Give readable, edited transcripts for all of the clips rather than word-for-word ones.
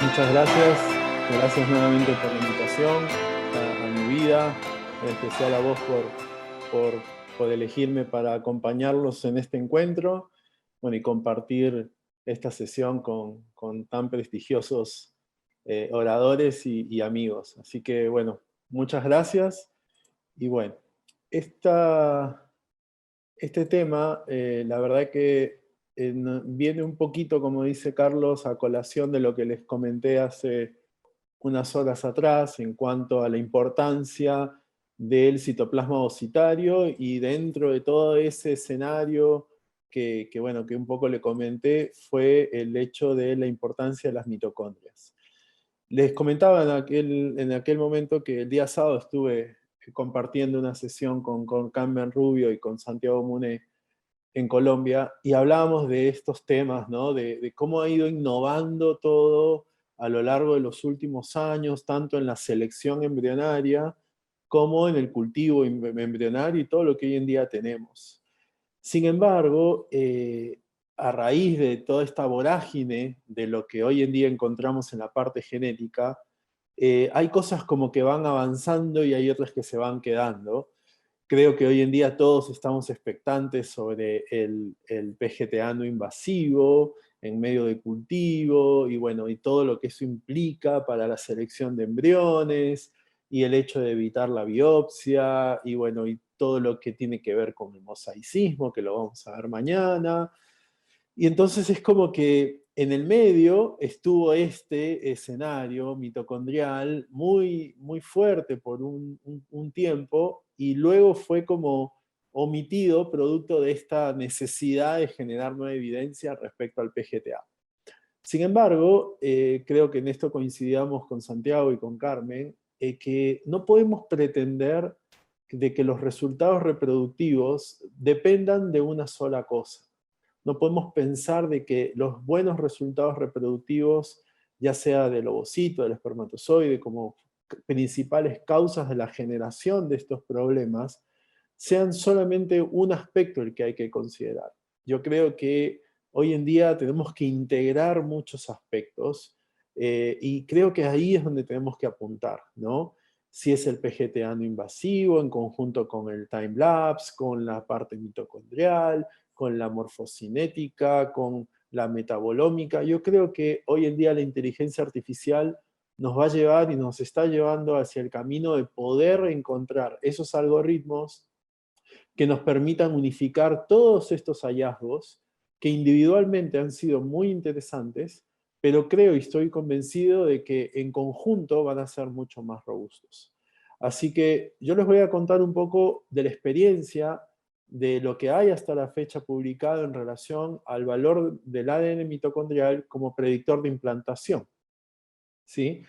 Muchas gracias. Gracias nuevamente por la invitación a mi vida, en especial a vos por elegirme para acompañarlos en este encuentro, bueno, y compartir esta sesión con tan prestigiosos oradores y amigos. Así que, bueno, muchas gracias. Y bueno, esta, este tema, la verdad que viene un poquito, como dice Carlos, a colación de lo que les comenté hace unas horas atrás en cuanto a la importancia del citoplasma ovocitario, y dentro de todo ese escenario bueno, que un poco le comenté, fue el hecho de la importancia de las mitocondrias. Les comentaba en aquel momento que el día sábado estuve compartiendo una sesión con Carmen Rubio y con Santiago Muné en Colombia, y hablábamos de estos temas, ¿no? De cómo ha ido innovando todo a lo largo de los últimos años, tanto en la selección embrionaria como en el cultivo embrionario y todo lo que hoy en día tenemos. Sin embargo, a raíz de toda esta vorágine de lo que hoy en día encontramos en la parte genética, hay cosas como que van avanzando y hay otras que se van quedando. Creo que hoy en día todos estamos expectantes sobre el PGTA no invasivo en medio de cultivo, y bueno, y todo lo que eso implica para la selección de embriones, y el hecho de evitar la biopsia, y bueno, y todo lo que tiene que ver con el mosaicismo, que lo vamos a ver mañana. Y entonces es como que en el medio estuvo este escenario mitocondrial muy, muy fuerte por un tiempo, y luego fue como omitido producto de esta necesidad de generar nueva evidencia respecto al PGTA. Sin embargo, creo que en esto coincidíamos con Santiago y con Carmen, que no podemos pretender de que los resultados reproductivos dependan de una sola cosa. No podemos pensar de que los buenos resultados reproductivos, ya sea del ovocito, del espermatozoide, como principales causas de la generación de estos problemas, sean solamente un aspecto el que hay que considerar. Yo creo que hoy en día tenemos que integrar muchos aspectos, y creo que ahí es donde tenemos que apuntar, ¿no? Si es el PGTA no invasivo en conjunto con el time-lapse, con la parte mitocondrial, con la morfocinética, con la metabolómica. Yo creo que hoy en día la inteligencia artificial nos va a llevar y nos está llevando hacia el camino de poder encontrar esos algoritmos que nos permitan unificar todos estos hallazgos que individualmente han sido muy interesantes, pero creo y estoy convencido de que en conjunto van a ser mucho más robustos. Así que yo les voy a contar un poco de la experiencia de lo que hay hasta la fecha publicado en relación al valor del ADN mitocondrial como predictor de implantación, ¿sí?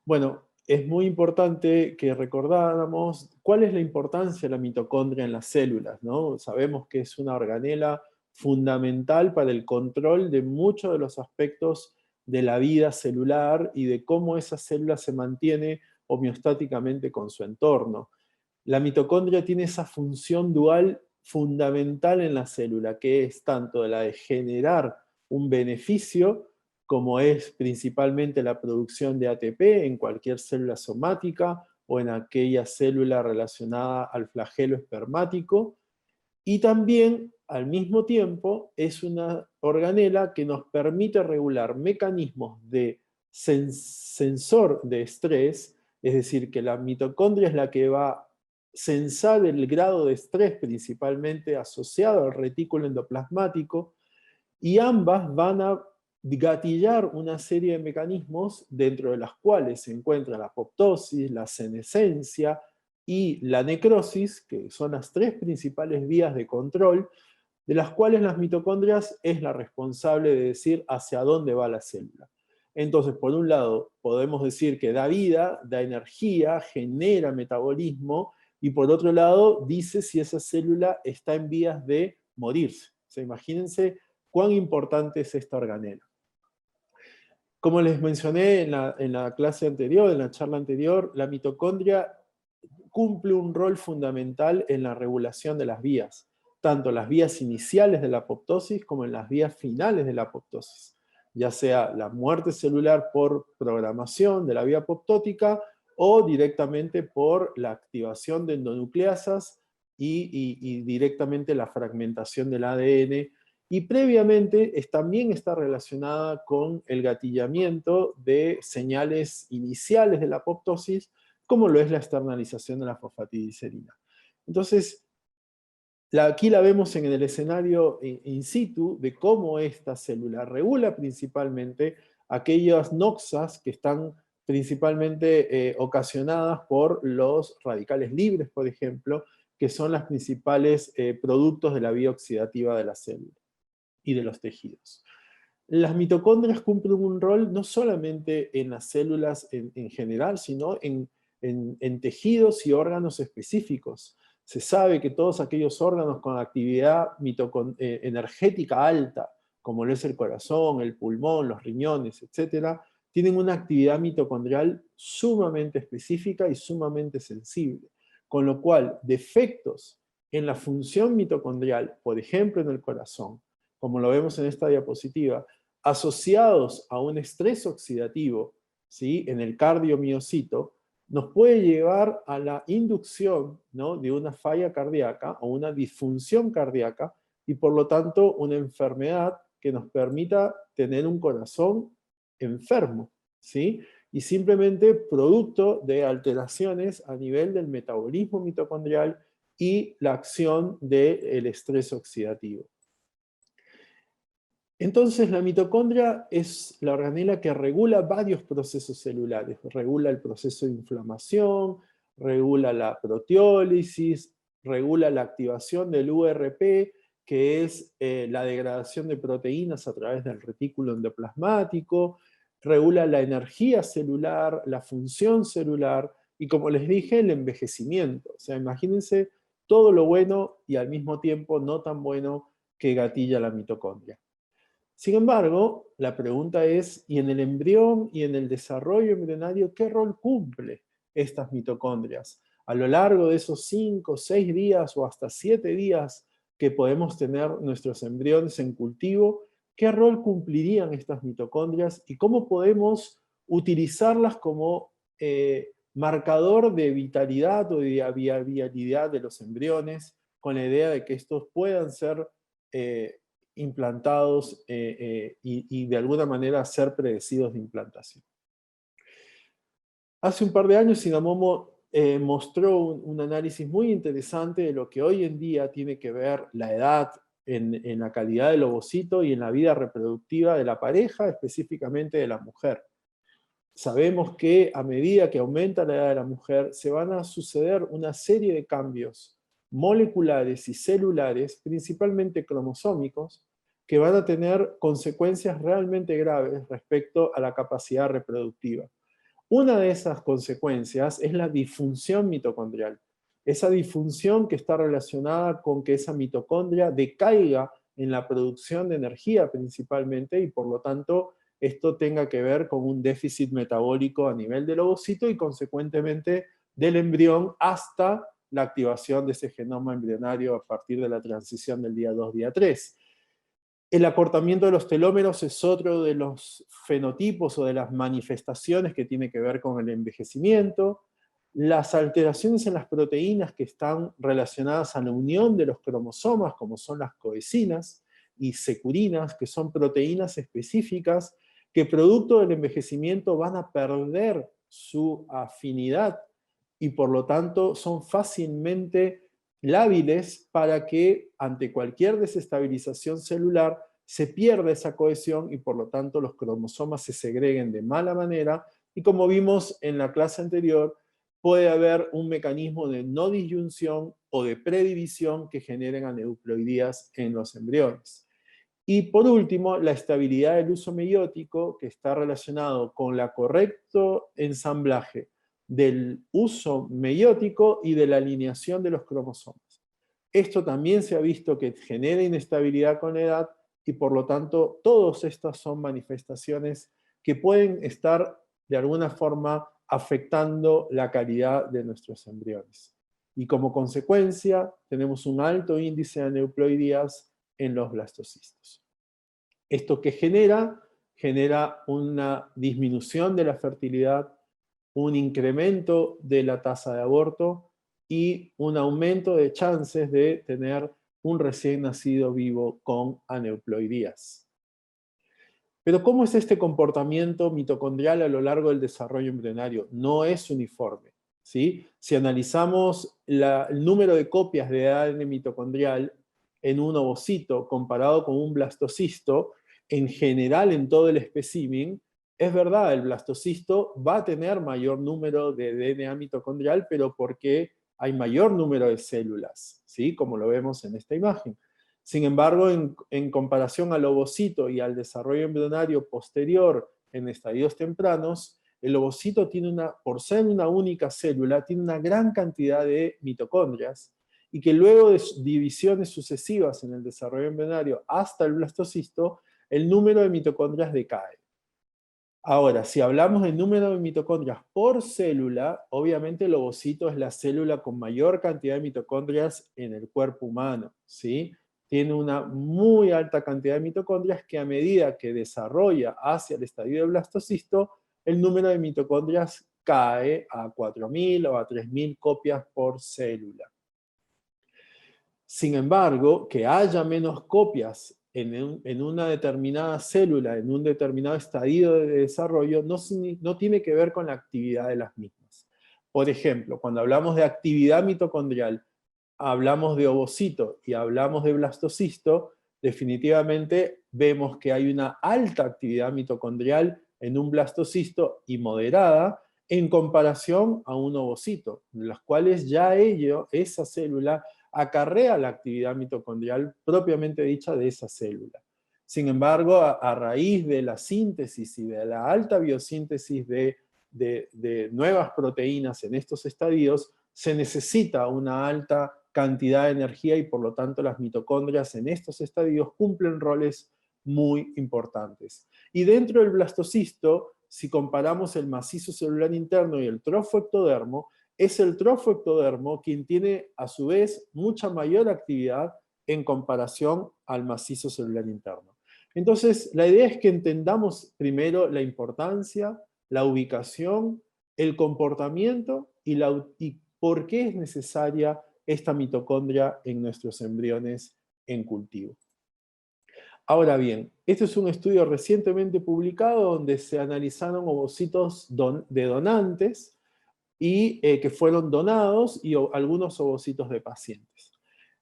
Bueno, es muy importante que recordáramos cuál es la importancia de la mitocondria en las células, ¿no? Sabemos que es una organela fundamental para el control de muchos de los aspectos de la vida celular y de cómo esa célula se mantiene homeostáticamente con su entorno. La mitocondria tiene esa función dual fundamental en la célula, que es tanto la de generar un beneficio, como es principalmente la producción de ATP en cualquier célula somática o en aquella célula relacionada al flagelo espermático, y también al mismo tiempo es una organela que nos permite regular mecanismos de sensor de estrés, es decir, que la mitocondria es la que va a sensar el grado de estrés principalmente asociado al retículo endoplasmático, y ambas van a gatillar una serie de mecanismos dentro de las cuales se encuentra la apoptosis, la senescencia y la necrosis, que son las tres principales vías de control, de las cuales las mitocondrias es la responsable de decir hacia dónde va la célula. Entonces, por un lado, podemos decir que da vida, da energía, genera metabolismo, y por otro lado, dice si esa célula está en vías de morirse. O sea, imagínense cuán importante es esta organela. Como les mencioné en la clase anterior, en la charla anterior, la mitocondria cumple un rol fundamental en la regulación de las vías, tanto las vías iniciales de la apoptosis como en las vías finales de la apoptosis. ya sea la muerte celular por programación de la vía apoptótica o directamente por la activación de endonucleasas y directamente la fragmentación del ADN. Y previamente también está relacionada con el gatillamiento de señales iniciales de la apoptosis, como lo es la externalización de la fosfatidilcerina. Entonces, aquí la vemos en el escenario in situ de cómo esta célula regula principalmente aquellas noxas que están principalmente ocasionadas por los radicales libres, por ejemplo, que son los principales productos de la vía oxidativa de la célula y de los tejidos. Las mitocondrias cumplen un rol no solamente en las células en general, sino en tejidos y órganos específicos. Se sabe que todos aquellos órganos con actividad energética alta, como lo es el corazón, el pulmón, los riñones, etc., tienen una actividad mitocondrial sumamente específica y sumamente sensible. Con lo cual, defectos en la función mitocondrial, por ejemplo en el corazón, como lo vemos en esta diapositiva, asociados a un estrés oxidativo, ¿sí?, en el cardiomiocito, nos puede llevar a la inducción, ¿no?, de una falla cardíaca o una disfunción cardíaca y por lo tanto una enfermedad que nos permita tener un corazón enfermo, ¿sí? Y simplemente producto de alteraciones a nivel del metabolismo mitocondrial y la acción del estrés oxidativo. Entonces la mitocondria es la organela que regula varios procesos celulares. Regula el proceso de inflamación, regula la proteólisis, regula la activación del URP, que es la degradación de proteínas a través del retículo endoplasmático, regula la energía celular, la función celular, y como les dije, el envejecimiento. O sea, imagínense todo lo bueno y al mismo tiempo no tan bueno que gatilla la mitocondria. Sin embargo, la pregunta es, ¿y en el embrión y en el desarrollo embrionario qué rol cumple estas mitocondrias? A lo largo de esos 5, 6 días o hasta 7 días que podemos tener nuestros embriones en cultivo, ¿qué rol cumplirían estas mitocondrias y cómo podemos utilizarlas como marcador de vitalidad o de viabilidad de los embriones, con la idea de que estos puedan ser implantados y de alguna manera ser predecidos de implantación? Hace un par de años Sinamomo mostró un análisis muy interesante de lo que hoy en día tiene que ver la edad en la calidad del ovocito y en la vida reproductiva de la pareja, específicamente de la mujer. Sabemos que a medida que aumenta la edad de la mujer, se van a suceder una serie de cambios moleculares y celulares, principalmente cromosómicos, que van a tener consecuencias realmente graves respecto a la capacidad reproductiva. Una de esas consecuencias es la disfunción mitocondrial. Esa disfunción que está relacionada con que esa mitocondria decaiga en la producción de energía principalmente y por lo tanto esto tenga que ver con un déficit metabólico a nivel del ovocito y consecuentemente del embrión hasta la activación de ese genoma embrionario a partir de la transición del día 2, día 3. El acortamiento de los telómeros es otro de los fenotipos o de las manifestaciones que tiene que ver con el envejecimiento. Las alteraciones en las proteínas que están relacionadas a la unión de los cromosomas, como son las coecinas y securinas, que son proteínas específicas que producto del envejecimiento van a perder su afinidad y por lo tanto son fácilmente lábiles para que ante cualquier desestabilización celular se pierda esa cohesión y por lo tanto los cromosomas se segreguen de mala manera y como vimos en la clase anterior, puede haber un mecanismo de no disyunción o de predivisión que generen aneuploidías en los embriones. Y por último, la estabilidad del uso meiótico, que está relacionado con el correcto ensamblaje del uso meiótico y de la alineación de los cromosomas. Esto también se ha visto que genera inestabilidad con la edad y por lo tanto todas estas son manifestaciones que pueden estar de alguna forma afectando la calidad de nuestros embriones. Y como consecuencia tenemos un alto índice de aneuploidías en los blastocistos. ¿Esto qué genera? genera una disminución de la fertilidad, un incremento de la tasa de aborto y un aumento de chances de tener un recién nacido vivo con aneuploidías. Pero ¿cómo es este comportamiento mitocondrial a lo largo del desarrollo embrionario? No es uniforme, ¿sí? Si analizamos el número de copias de ADN mitocondrial en un ovocito comparado con un blastocisto, en general en todo el espécimen, es verdad, el blastocisto va a tener mayor número de DNA mitocondrial, pero porque hay mayor número de células, ¿sí? Como lo vemos en esta imagen. Sin embargo, en comparación al ovocito y al desarrollo embrionario posterior en estadios tempranos, el ovocito tiene por ser una única célula, tiene una gran cantidad de mitocondrias, y que luego de divisiones sucesivas en el desarrollo embrionario hasta el blastocisto, el número de mitocondrias decae. Ahora, si hablamos del número de mitocondrias por célula, obviamente el ovocito es la célula con mayor cantidad de mitocondrias en el cuerpo humano, ¿sí? Tiene una muy alta cantidad de mitocondrias que a medida que desarrolla hacia el estadio de blastocisto, el número de mitocondrias cae a 4.000 o a 3.000 copias por célula. Sin embargo, que haya menos copias en una determinada célula, en un determinado estadio de desarrollo, no tiene que ver con la actividad de las mismas. Por ejemplo, cuando hablamos de actividad mitocondrial, hablamos de ovocito y hablamos de blastocisto, definitivamente vemos que hay una alta actividad mitocondrial en un blastocisto y moderada en comparación a un ovocito, en los cuales ya esa célula acarrea la actividad mitocondrial propiamente dicha de esa célula. Sin embargo, a raíz de la síntesis y de la alta biosíntesis de nuevas proteínas en estos estadios, se necesita una alta cantidad de energía y por lo tanto las mitocondrias en estos estadios cumplen roles muy importantes. Y dentro del blastocisto, si comparamos el macizo celular interno y el trofoectodermo, es el trofoectodermo quien tiene a su vez mucha mayor actividad en comparación al macizo celular interno. Entonces, la idea es que entendamos primero la importancia, la ubicación, el comportamiento y por qué es necesaria esta mitocondria en nuestros embriones en cultivo. Ahora bien, este es un estudio recientemente publicado donde se analizaron ovocitos de donantes y que fueron donados y algunos ovocitos de pacientes.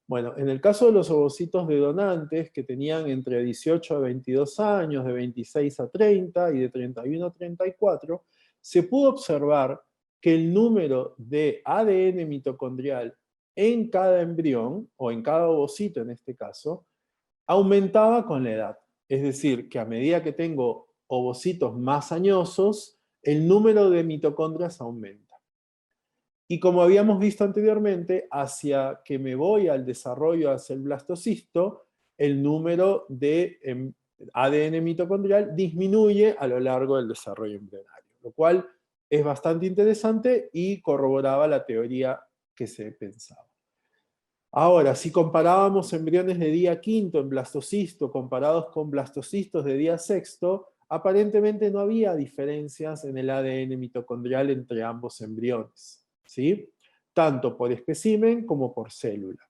Bueno, en el caso de los ovocitos de donantes que tenían entre 18 a 22 años, de 26 a 30 y de 31 a 34, se pudo observar que el número de ADN mitocondrial en cada embrión, o en cada ovocito en este caso, aumentaba con la edad. Es decir, que a medida que tengo ovocitos más añosos, el número de mitocondrias aumenta. Y como habíamos visto anteriormente, hacia que me voy al desarrollo hacia el blastocisto, el número de ADN mitocondrial disminuye a lo largo del desarrollo embrionario, lo cual es bastante interesante y corroboraba la teoría que se pensaba. Ahora, si comparábamos embriones de día quinto en blastocisto comparados con blastocistos de día sexto, aparentemente no había diferencias en el ADN mitocondrial entre ambos embriones, ¿sí? Tanto por espécimen como por célula.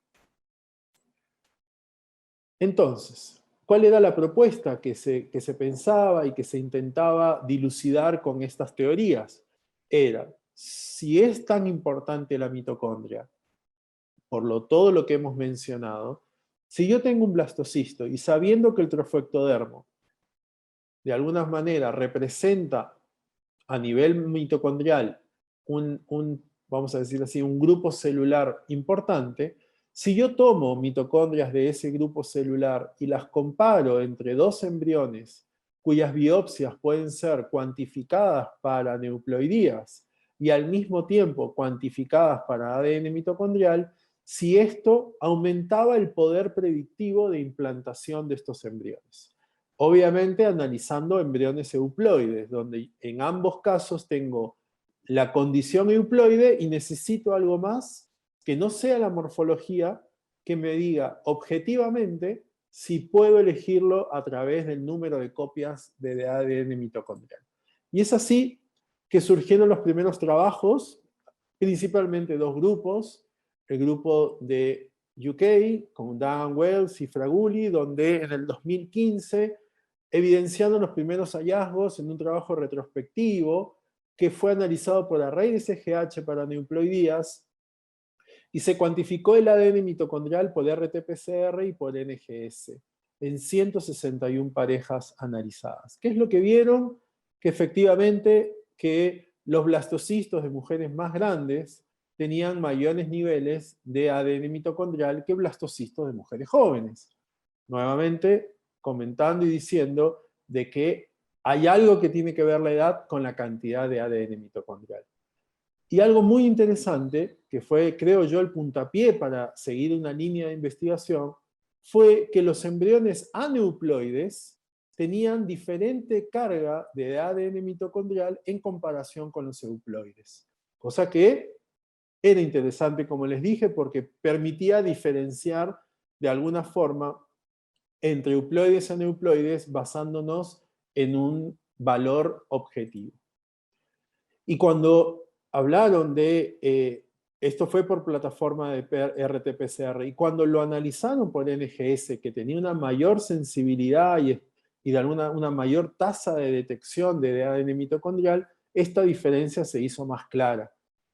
Entonces, ¿cuál era la propuesta que se pensaba y que se intentaba dilucidar con estas teorías? Era, si es tan importante la mitocondria, todo lo que hemos mencionado, si yo tengo un blastocisto y sabiendo que el trofoectodermo de alguna manera representa a nivel mitocondrial vamos a decir así, un grupo celular importante, si yo tomo mitocondrias de ese grupo celular y las comparo entre dos embriones cuyas biopsias pueden ser cuantificadas para aneuploidías y al mismo tiempo cuantificadas para ADN mitocondrial, si esto aumentaba el poder predictivo de implantación de estos embriones. Obviamente analizando embriones euploides, donde en ambos casos tengo la condición euploide y necesito algo más que no sea la morfología, que me diga objetivamente si puedo elegirlo a través del número de copias de ADN mitocondrial. Y es así que surgieron los primeros trabajos, principalmente dos grupos, el grupo de UK, con Dan Wells y Fraguli, donde en el 2015 evidenciaron los primeros hallazgos en un trabajo retrospectivo que fue analizado por array de SGH para aneuploidías, y se cuantificó el ADN mitocondrial por RT-PCR y por NGS en 161 parejas analizadas. ¿Qué es lo que vieron? Que efectivamente que los blastocistos de mujeres más grandes tenían mayores niveles de ADN mitocondrial que blastocistos de mujeres jóvenes. Nuevamente, comentando y diciendo de que hay algo que tiene que ver la edad con la cantidad de ADN mitocondrial. Y algo muy interesante, que fue, creo yo, el puntapié para seguir una línea de investigación, fue que los embriones aneuploides tenían diferente carga de ADN mitocondrial en comparación con los euploides. Cosa que era interesante, como les dije, porque permitía diferenciar de alguna forma entre euploides y aneuploides basándonos en un valor objetivo. Y cuando hablaron de, esto fue por plataforma de RT-PCR, y cuando lo analizaron por NGS, que tenía una mayor sensibilidad y de una mayor tasa de detección de ADN mitocondrial, esta diferencia se hizo más clara.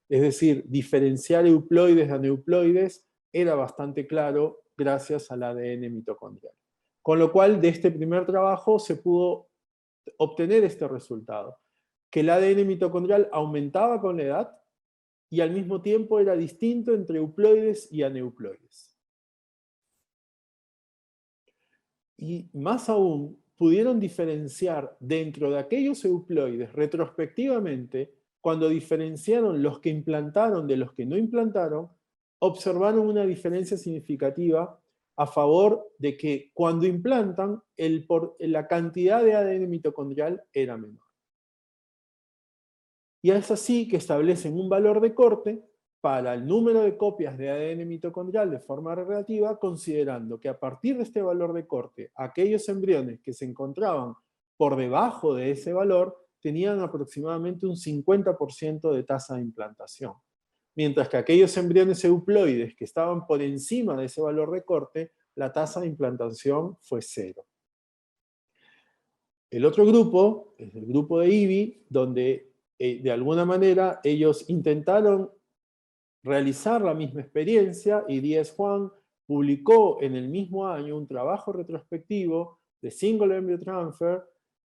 Es decir, diferenciar euploides de aneuploides era bastante claro gracias al ADN mitocondrial. Con lo cual, de este primer trabajo se pudo obtener este resultado, que el ADN mitocondrial aumentaba con la edad y al mismo tiempo era distinto entre euploides y aneuploides. Y más aún, pudieron diferenciar dentro de aquellos euploides retrospectivamente, cuando diferenciaron los que implantaron de los que no implantaron, observaron una diferencia significativa a favor de que cuando implantan, la cantidad de ADN mitocondrial era menor. Y es así que establecen un valor de corte para el número de copias de ADN mitocondrial de forma relativa, considerando que a partir de este valor de corte, aquellos embriones que se encontraban por debajo de ese valor tenían aproximadamente un 50% de tasa de implantación. Mientras que aquellos embriones euploides que estaban por encima de ese valor de corte, la tasa de implantación fue 0. El otro grupo es el grupo de IBI, donde de alguna manera ellos intentaron realizar la misma experiencia, y Díaz Juan publicó en el mismo año un trabajo retrospectivo de single embryo transfer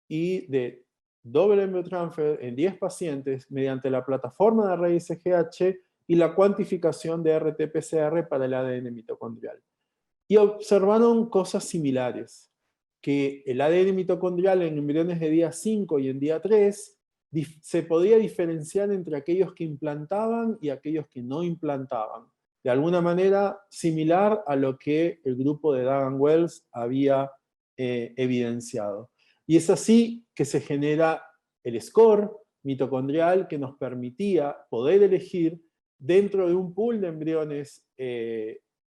y de double embryo transfer en 10 pacientes mediante la plataforma de array SGH y la cuantificación de RT-PCR para el ADN mitocondrial. Y observaron cosas similares, que el ADN mitocondrial en embriones de día 5 y en día 3 se podía diferenciar entre aquellos que implantaban y aquellos que no implantaban. De alguna manera similar a lo que el grupo de Dagan Wells había evidenciado. Y es así que se genera el score mitocondrial que nos permitía poder elegir dentro de un pool de embriones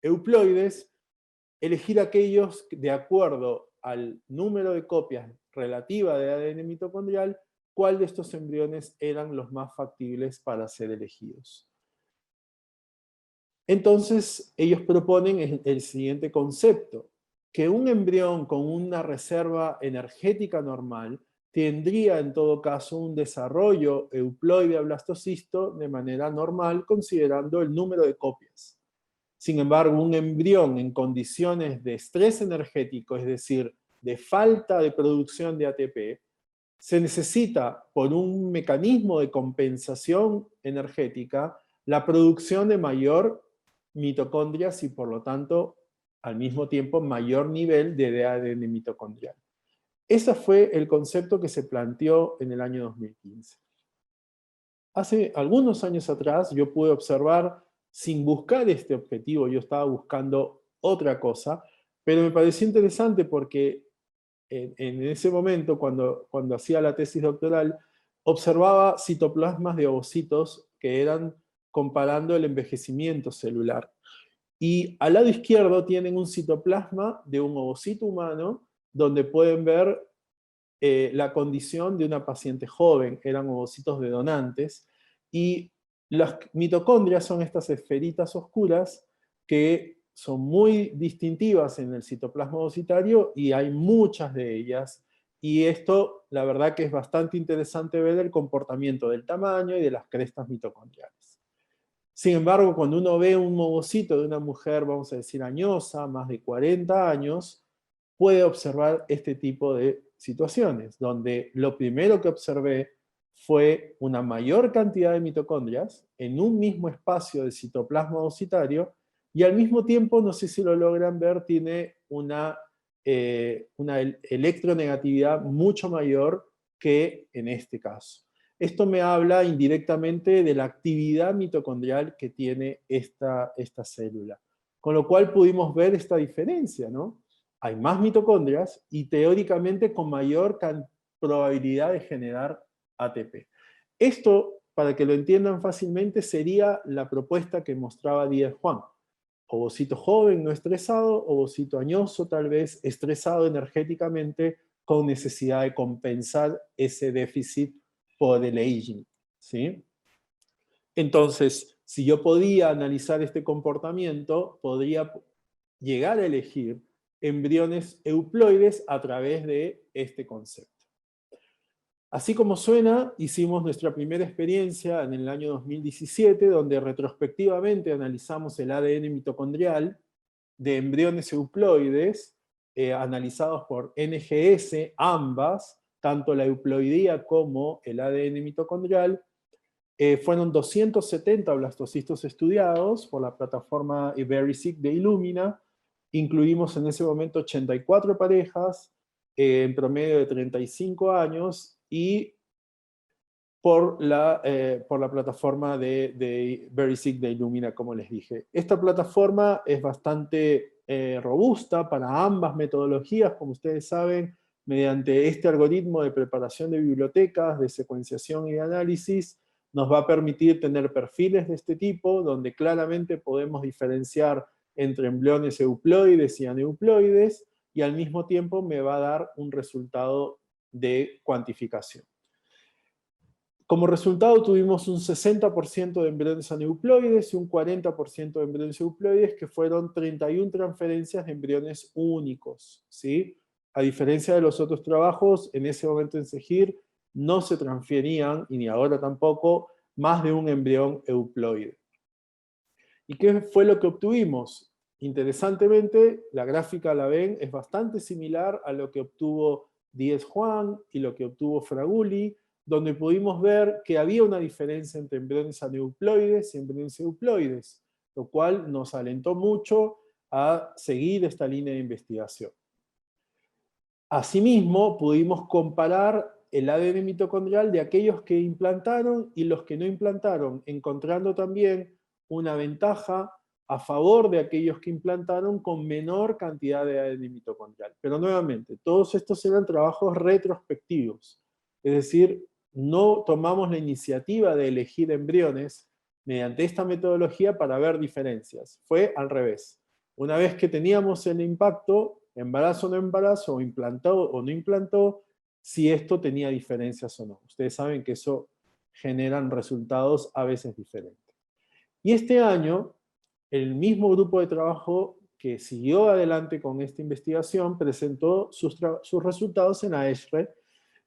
euploides, elegir aquellos de acuerdo al número de copias relativa de ADN mitocondrial, cuál de estos embriones eran los más factibles para ser elegidos. Entonces, ellos proponen el siguiente concepto, que un embrión con una reserva energética normal tendría en todo caso un desarrollo euploide a blastocisto de manera normal, considerando el número de copias. Sin embargo, un embrión en condiciones de estrés energético, es decir, de falta de producción de ATP, se necesita, por un mecanismo de compensación energética, la producción de mayor mitocondrias y por lo tanto, al mismo tiempo, mayor nivel de ADN mitocondrial. Ese fue el concepto que se planteó en el año 2015. Hace algunos años atrás yo pude observar, sin buscar este objetivo, yo estaba buscando otra cosa, pero me pareció interesante porque en ese momento, cuando hacía la tesis doctoral, observaba citoplasmas de ovocitos que eran comparando el envejecimiento celular. Y al lado izquierdo tienen un citoplasma de un ovocito humano, donde pueden ver la condición de una paciente joven, eran ovocitos de donantes, y las mitocondrias son estas esferitas oscuras que son muy distintivas en el citoplasma ovocitario y hay muchas de ellas, y esto la verdad que es bastante interesante ver el comportamiento del tamaño y de las crestas mitocondriales. Sin embargo, cuando uno ve un ovocito de una mujer, vamos a decir añosa, más de 40 años, puede observar este tipo de situaciones, donde lo primero que observé fue una mayor cantidad de mitocondrias en un mismo espacio del citoplasma ovocitario, y al mismo tiempo, no sé si lo logran ver, tiene una electronegatividad mucho mayor que en este caso. Esto me habla indirectamente de la actividad mitocondrial que tiene esta célula. Con lo cual pudimos ver esta diferencia, ¿no? Hay más mitocondrias y teóricamente con mayor probabilidad de generar ATP. Esto, para que lo entiendan fácilmente, sería la propuesta que mostraba Díaz Juan. Ovocito joven, no estresado, ovocito añoso, tal vez estresado energéticamente, con necesidad de compensar ese déficit por el aging, ¿sí? Entonces, si yo podía analizar este comportamiento, podría llegar a elegir embriones euploides a través de este concepto. Así como suena, hicimos nuestra primera experiencia en el año 2017, donde retrospectivamente analizamos el ADN mitocondrial de embriones euploides, analizados por NGS, ambas, tanto la euploidía como el ADN mitocondrial. Fueron 270 blastocistos estudiados por la plataforma VeriSeq de Illumina. Incluimos en ese momento 84 parejas, en promedio de 35 años, y por la plataforma de VeriSeq de Illumina, como les dije. Esta plataforma es bastante robusta para ambas metodologías, como ustedes saben, mediante este algoritmo de preparación de bibliotecas, de secuenciación y de análisis, nos va a permitir tener perfiles de este tipo, donde claramente podemos diferenciar entre embriones euploides y aneuploides, y al mismo tiempo me va a dar un resultado de cuantificación. Como resultado tuvimos un 60% de embriones aneuploides y un 40% de embriones euploides, que fueron 31 transferencias de embriones únicos, ¿sí? A diferencia de los otros trabajos, en ese momento en SEGIR no se transferían, y ni ahora tampoco, más de un embrión euploide. ¿Y qué fue lo que obtuvimos? Interesantemente, la gráfica, la ven, es bastante similar a lo que obtuvo Díez Juan y lo que obtuvo Fraguli, donde pudimos ver que había una diferencia entre embriones aneuploides y embriones euploides, lo cual nos alentó mucho a seguir esta línea de investigación. Asimismo, pudimos comparar el ADN mitocondrial de aquellos que implantaron y los que no implantaron, encontrando también una ventaja a favor de aquellos que implantaron con menor cantidad de ADN mitocondrial. Pero nuevamente, todos estos eran trabajos retrospectivos, es decir, no tomamos la iniciativa de elegir embriones mediante esta metodología para ver diferencias. Fue al revés. Una vez que teníamos el impacto, embarazo o no embarazo, o implantó o no implantó, si esto tenía diferencias o no. Ustedes saben que eso generan resultados a veces diferentes. Y este año, el mismo grupo de trabajo que siguió adelante con esta investigación presentó sus resultados en AESRE,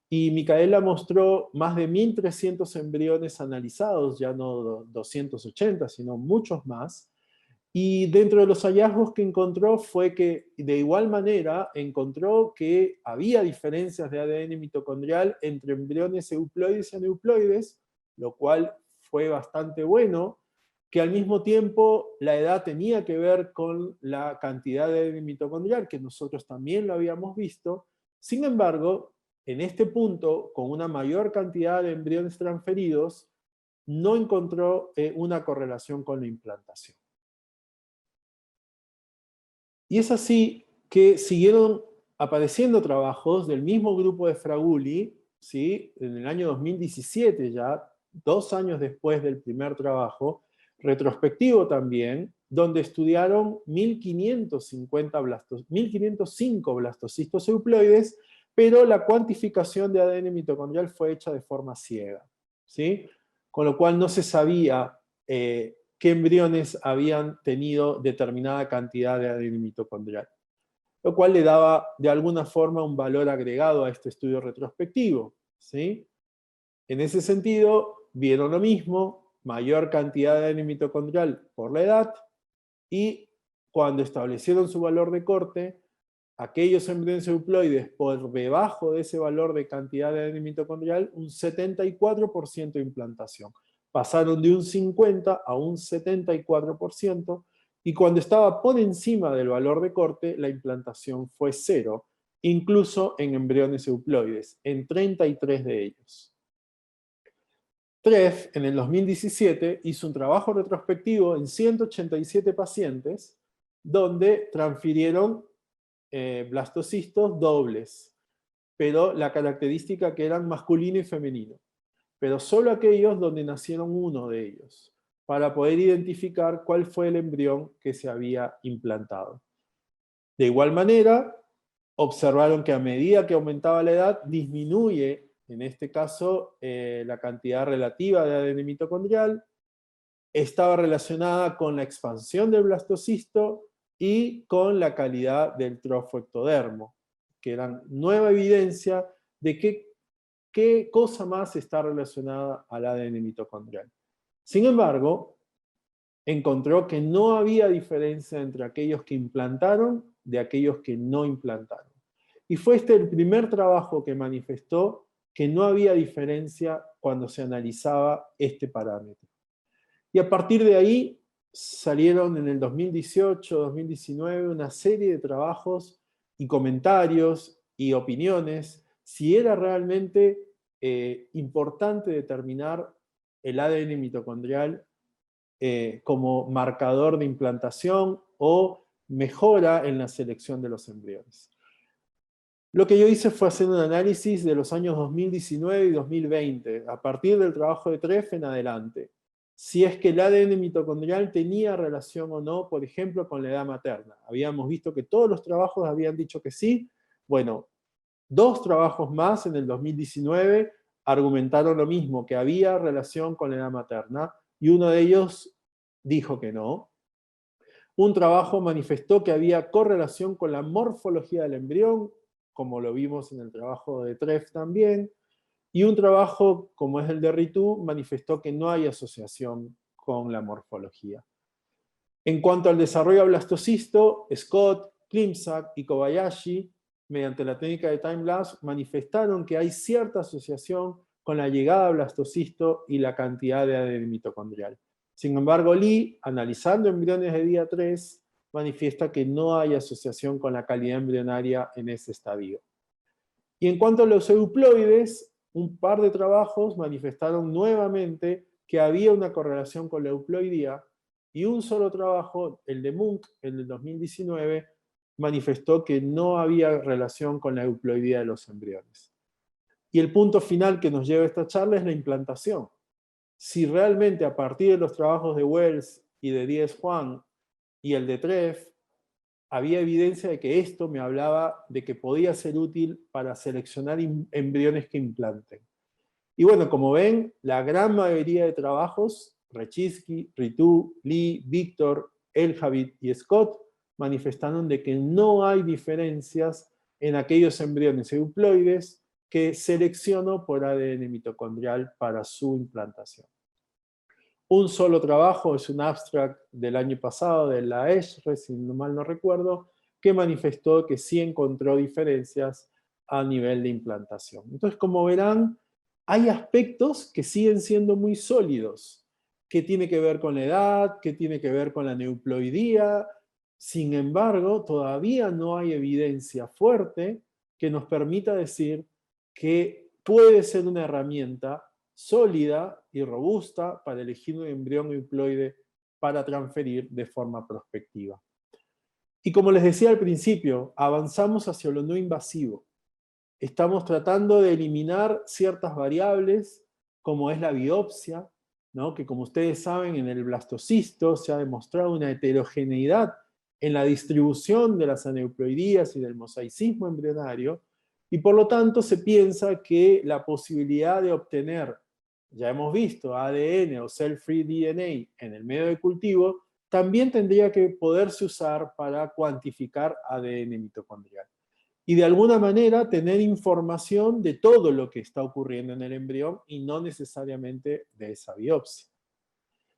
y Micaela mostró más de 1.300 embriones analizados, ya no 280, sino muchos más. Y dentro de los hallazgos que encontró fue que, de igual manera, encontró que había diferencias de ADN mitocondrial entre embriones euploides y aneuploides, lo cual fue bastante bueno, que al mismo tiempo la edad tenía que ver con la cantidad de ADN mitocondrial, que nosotros también lo habíamos visto. Sin embargo, en este punto, con una mayor cantidad de embriones transferidos, no encontró una correlación con la implantación. Y es así que siguieron apareciendo trabajos del mismo grupo de Fraguli, ¿sí? En el año 2017 ya, 2 años después del primer trabajo, retrospectivo también, donde estudiaron 1505 blastocistos euploides, pero la cuantificación de ADN mitocondrial fue hecha de forma ciega, ¿sí? Con lo cual no se sabía qué embriones habían tenido determinada cantidad de ADN mitocondrial, lo cual le daba de alguna forma un valor agregado a este estudio retrospectivo, ¿sí? En ese sentido, vieron lo mismo, mayor cantidad de ADN mitocondrial por la edad, y cuando establecieron su valor de corte, aquellos embriones euploides por debajo de ese valor de cantidad de ADN mitocondrial, un 74% de implantación. Pasaron de un 50 a un 74%, y cuando estaba por encima del valor de corte, la implantación fue cero, incluso en embriones euploides, en 33 de ellos. Treff, en el 2017, hizo un trabajo retrospectivo en 187 pacientes, donde transfirieron blastocistos dobles, pero la característica que eran masculino y femenino, pero solo aquellos donde nacieron uno de ellos, para poder identificar cuál fue el embrión que se había implantado. De igual manera, observaron que a medida que aumentaba la edad, disminuye, en este caso, la cantidad relativa de ADN mitocondrial, estaba relacionada con la expansión del blastocisto y con la calidad del trofo ectodermo, que eran nueva evidencia de qué cosa más está relacionada al ADN mitocondrial. Sin embargo, encontró que no había diferencia entre aquellos que implantaron de aquellos que no implantaron. Y fue este el primer trabajo que manifestó que no había diferencia cuando se analizaba este parámetro. Y a partir de ahí salieron en el 2018-2019 una serie de trabajos y comentarios y opiniones si era realmente importante determinar el ADN mitocondrial como marcador de implantación o mejora en la selección de los embriones. Lo que yo hice fue hacer un análisis de los años 2019 y 2020, a partir del trabajo de Treff en adelante, si es que el ADN mitocondrial tenía relación o no, por ejemplo, con la edad materna. Habíamos visto que todos los trabajos habían dicho que sí. Bueno, 2 trabajos más en el 2019 argumentaron lo mismo, que había relación con la edad materna, y uno de ellos dijo que no. Un trabajo manifestó que había correlación con la morfología del embrión, como lo vimos en el trabajo de Treff también, y un trabajo, como es el de Ritu, manifestó que no hay asociación con la morfología. En cuanto al desarrollo de blastocisto, Scott, Klimczak y Kobayashi, mediante la técnica de time-lapse, manifestaron que hay cierta asociación con la llegada a blastocisto y la cantidad de ADN mitocondrial. Sin embargo, Lee, analizando embriones de día 3, manifiesta que no hay asociación con la calidad embrionaria en ese estadio. Y en cuanto a los euploides, un par de trabajos manifestaron nuevamente que había una correlación con la euploidía, y un solo trabajo, el de Munk, en el 2019, manifestó que no había relación con la euploidía de los embriones. Y el punto final que nos lleva a esta charla es la implantación. Si realmente a partir de los trabajos de Wells y de Díez Juan y el de Treff, había evidencia de que esto me hablaba de que podía ser útil para seleccionar embriones que implanten. Y bueno, como ven, la gran mayoría de trabajos, Reshitsky, Ritu, Lee, Victor, Elhavit y Scott, manifestaron de que no hay diferencias en aquellos embriones euploides que selecciono por ADN mitocondrial para su implantación. Un solo trabajo es un abstract del año pasado de la ESHRE, si mal no recuerdo, que manifestó que sí encontró diferencias a nivel de implantación. Entonces, como verán, hay aspectos que siguen siendo muy sólidos, que tiene que ver con la edad, que tiene que ver con la neuploidía. Sin embargo, todavía no hay evidencia fuerte que nos permita decir que puede ser una herramienta sólida y robusta para elegir un embrión euploide para transferir de forma prospectiva. Y como les decía al principio, avanzamos hacia lo no invasivo. Estamos tratando de eliminar ciertas variables, como es la biopsia, ¿no? Que como ustedes saben, en el blastocisto se ha demostrado una heterogeneidad en la distribución de las aneuploidías y del mosaicismo embrionario, y por lo tanto se piensa que la posibilidad de obtener, ya hemos visto, ADN o cell-free DNA en el medio de cultivo, también tendría que poderse usar para cuantificar ADN mitocondrial. Y de alguna manera tener información de todo lo que está ocurriendo en el embrión y no necesariamente de esa biopsia.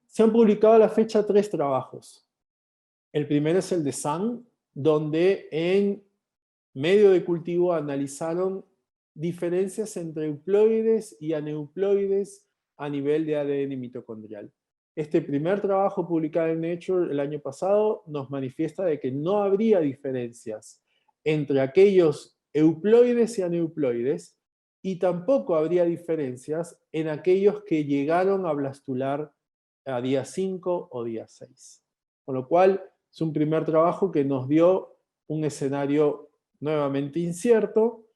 Se han publicado a la fecha 3 trabajos. El primero es el de Zhang, donde en medio de cultivo analizaron diferencias entre euploides y aneuploides a nivel de ADN mitocondrial. Este primer trabajo publicado en Nature el año pasado nos manifiesta de que no habría diferencias entre aquellos euploides y aneuploides, y tampoco habría diferencias en aquellos que llegaron a blastular a día 5 o día 6. Con lo cual, es un primer trabajo que nos dio un escenario nuevamente incierto.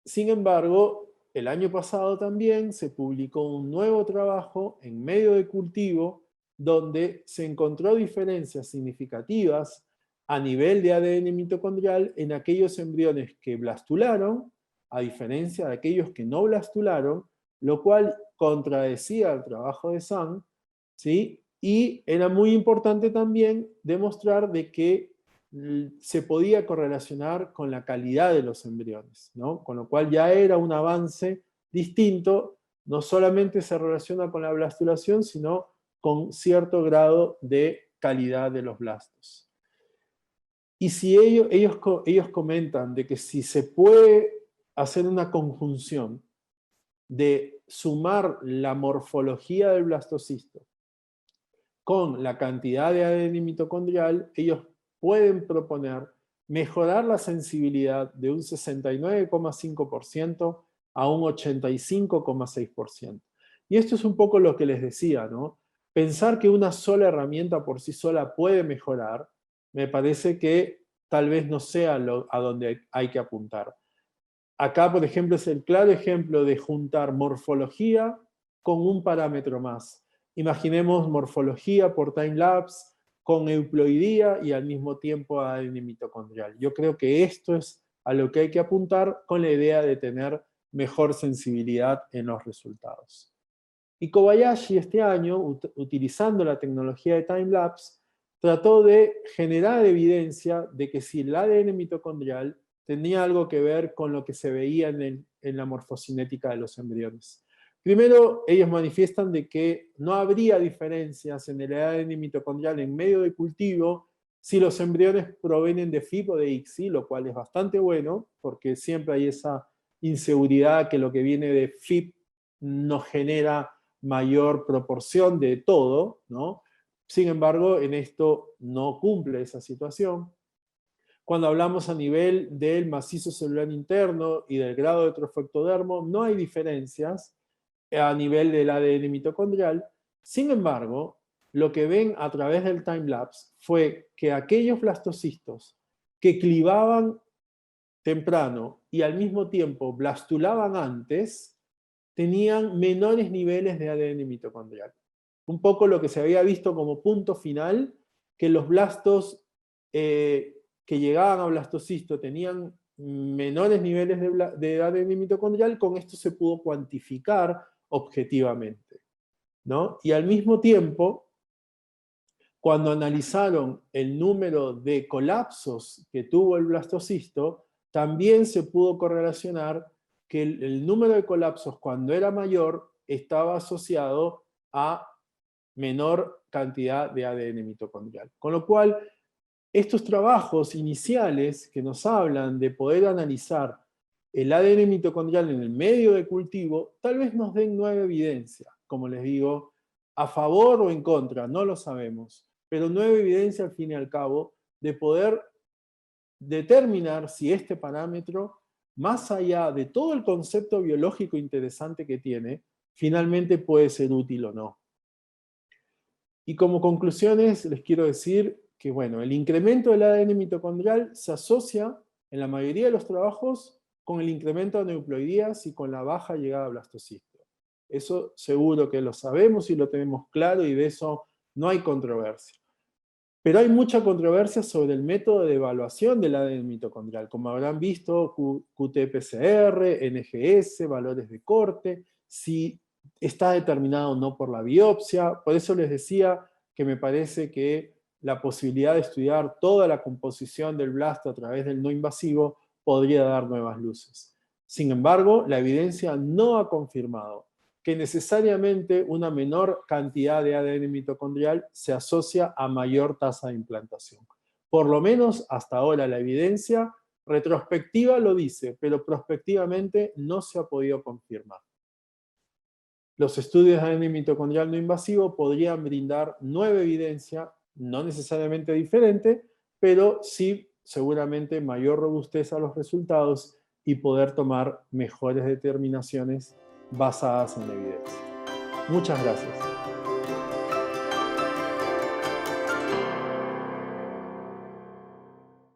Sin embargo, el año pasado también se publicó un nuevo trabajo en medio de cultivo donde se encontró diferencias significativas a nivel de ADN mitocondrial en aquellos embriones que blastularon, a diferencia de aquellos que no blastularon, lo cual contradecía el trabajo de Zhang, ¿sí? Y era muy importante también demostrar de que se podía correlacionar con la calidad de los embriones, ¿no? Con lo cual ya era un avance distinto, no solamente se relaciona con la blastulación, sino con cierto grado de calidad de los blastos. Y si ellos comentan de que si se puede hacer una conjunción de sumar la morfología del blastocisto con la cantidad de ADN mitocondrial, ellos pueden proponer mejorar la sensibilidad de un 69,5% a un 85,6%. Y esto es un poco lo que les decía, ¿no? Pensar que una sola herramienta por sí sola puede mejorar, me parece que tal vez no sea a donde hay que apuntar. Acá, por ejemplo, es el claro ejemplo de juntar morfología con un parámetro más. Imaginemos morfología por time-lapse con euploidía y al mismo tiempo ADN mitocondrial. Yo creo que esto es a lo que hay que apuntar con la idea de tener mejor sensibilidad en los resultados. Y Kobayashi este año, utilizando la tecnología de time-lapse, trató de generar evidencia de que si el ADN mitocondrial tenía algo que ver con lo que se veía en la morfocinética de los embriones. Primero, ellos manifiestan de que no habría diferencias en el ADN mitocondrial en medio de cultivo si los embriones provienen de FIP o de ICSI, lo cual es bastante bueno, porque siempre hay esa inseguridad que lo que viene de FIP nos genera mayor proporción de todo, ¿no? Sin embargo, en esto no cumple esa situación. Cuando hablamos a nivel del macizo celular interno y del grado de trofectodermo, no hay diferencias a nivel del ADN mitocondrial. Sin embargo, lo que ven a través del time-lapse fue que aquellos blastocistos que clivaban temprano y al mismo tiempo blastulaban antes, tenían menores niveles de ADN mitocondrial. Un poco lo que se había visto como punto final, que los blastos que llegaban a blastocisto tenían menores niveles de ADN mitocondrial, con esto se pudo cuantificar objetivamente, ¿no? Y al mismo tiempo, cuando analizaron el número de colapsos que tuvo el blastocisto, también se pudo correlacionar que el número de colapsos cuando era mayor estaba asociado a menor cantidad de ADN mitocondrial. Con lo cual, estos trabajos iniciales que nos hablan de poder analizar el ADN mitocondrial en el medio de cultivo, tal vez nos den nueva evidencia, como les digo, a favor o en contra, no lo sabemos, pero nueva evidencia al fin y al cabo de poder determinar si este parámetro, más allá de todo el concepto biológico interesante que tiene, finalmente puede ser útil o no. Y como conclusiones les quiero decir que, bueno, el incremento del ADN mitocondrial se asocia en la mayoría de los trabajos con el incremento de aneuploidías y con la baja llegada a blastocisto. Eso seguro que lo sabemos y lo tenemos claro y de eso no hay controversia. Pero hay mucha controversia sobre el método de evaluación del ADN mitocondrial. Como habrán visto, QT-PCR, NGS, valores de corte, si está determinado o no por la biopsia. Por eso les decía que me parece que la posibilidad de estudiar toda la composición del blasto a través del no invasivo podría dar nuevas luces. Sin embargo, la evidencia no ha confirmado que necesariamente una menor cantidad de ADN mitocondrial se asocia a mayor tasa de implantación. Por lo menos hasta ahora la evidencia retrospectiva lo dice, pero prospectivamente no se ha podido confirmar. Los estudios de ADN mitocondrial no invasivo podrían brindar nueva evidencia, no necesariamente diferente, pero sí seguramente mayor robustez a los resultados y poder tomar mejores determinaciones basadas en evidencia. Muchas gracias.